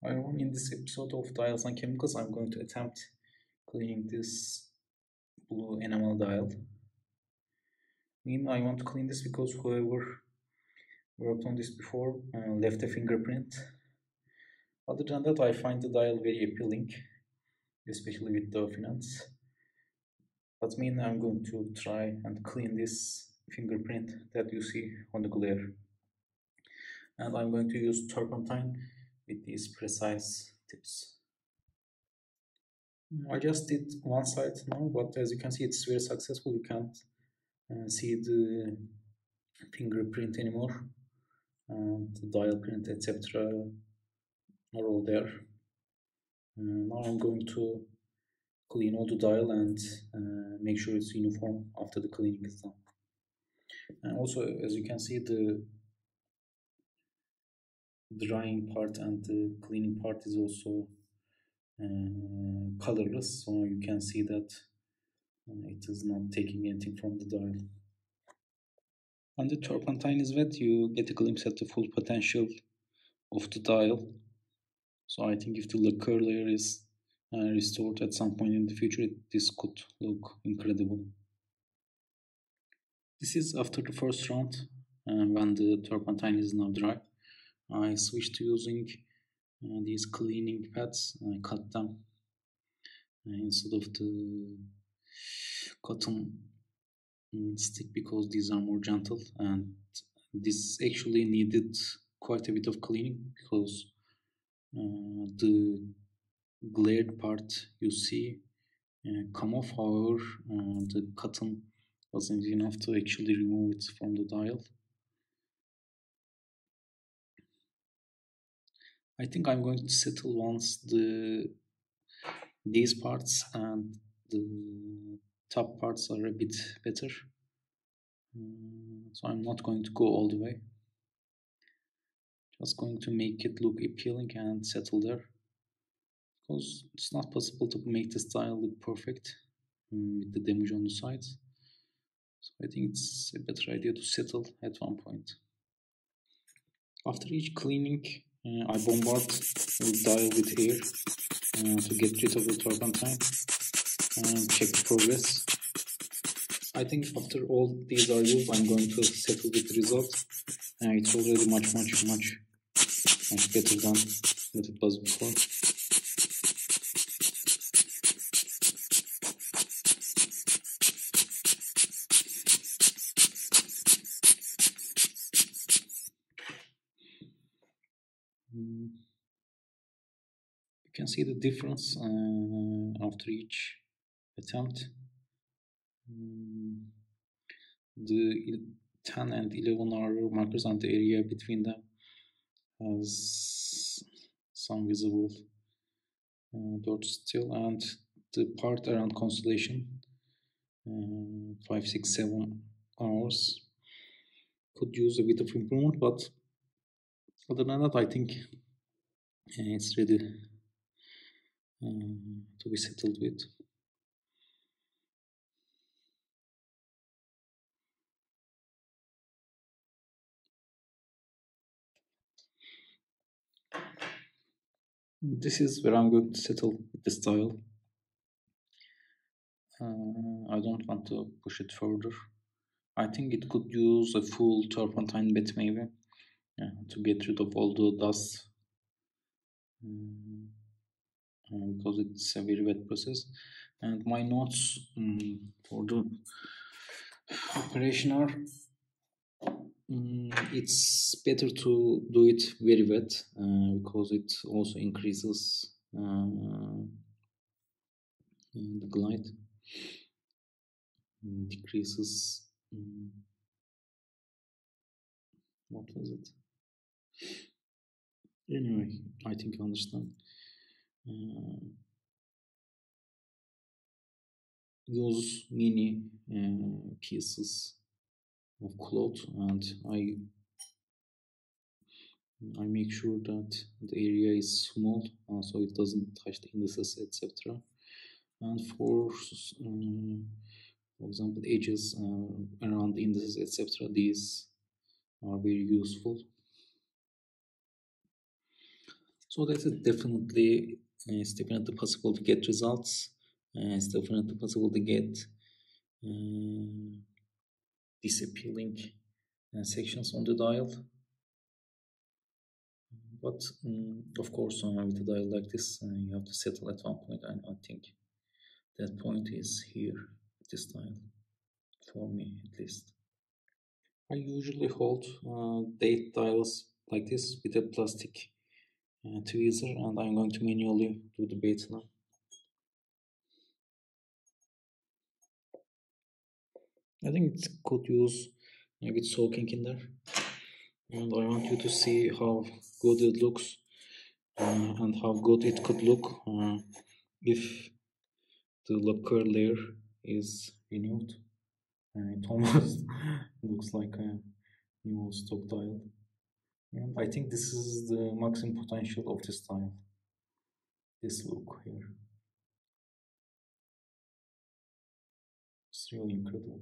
In this episode of Dials and Chemicals, I'm going to attempt cleaning this blue enamel dial. I want to clean this because whoever worked on this before left a fingerprint. Other than that, I find the dial very appealing, especially with dominance. But I'm going to try and clean this fingerprint that you see on the glare. And I'm going to use turpentine with these precise tips. I just did one side now, but as you can see, it's very successful. You can't see the fingerprint anymore, and the dial print, etc., are all there. Now I'm going to clean all the dial and make sure it's uniform after the cleaning is done. And also, as you can see, the drying part and the cleaning part is also colorless, so you can see that it is not taking anything from the dial. When the turpentine is wet, you get a glimpse at the full potential of the dial. So I think if the lacquer layer is restored at some point in the future, this could look incredible. This is after the first round, when the turpentine is now dry. I switched to using these cleaning pads. I cut them instead of the cotton stick because these are more gentle, and this actually needed quite a bit of cleaning because the glared part you see come off. However, the cotton wasn't enough to actually remove it from the dial. I think I'm going to settle once these parts and the top parts are a bit better. So I'm not going to go all the way. Just going to make it look appealing and settle there. Because it's not possible to make the style look perfect with the damage on the sides. So I think it's a better idea to settle at one point. After each cleaning, I bombard the dial with air to get rid of the turpentine and check the progress. I think after all these are used, I'm going to settle with the result. It's already much better than what it was before. You can see the difference after each attempt. The 10 and 11 are markers, and the area between them has some visible dots still, and the part around constellation 5, 6, 7 hours could use a bit of improvement, but other than that, I think it's ready to be settled with. This is where I'm going to settle with the style. I don't want to push it further. I think it could use a full turpentine bit maybe to get rid of all the dust because it's a very wet process. And my notes for the operation are it's better to do it very wet because it also increases the glide, decreases what was it? Anyway, I think you understand. Use mini pieces of cloth, and I make sure that the area is small so it doesn't touch the indices, etc. And for example, edges around the indices, etc. These are very useful. So that is definitely it's definitely possible to get results. It's definitely possible to get uh, disappearing sections on the dial. But of course, with a dial like this, you have to settle at one point, and I think that point is here, this dial, for me at least. I usually hold date dials like this with a plastic tweezer, and I'm going to manually do the bait now. I think it's good use with soaking in there, and I want you to see how good it looks and how good it could look if the lacquer layer is renewed. It almost looks like a new stock tile. And I think this is the maximum potential of this tile. This look here. It's really incredible.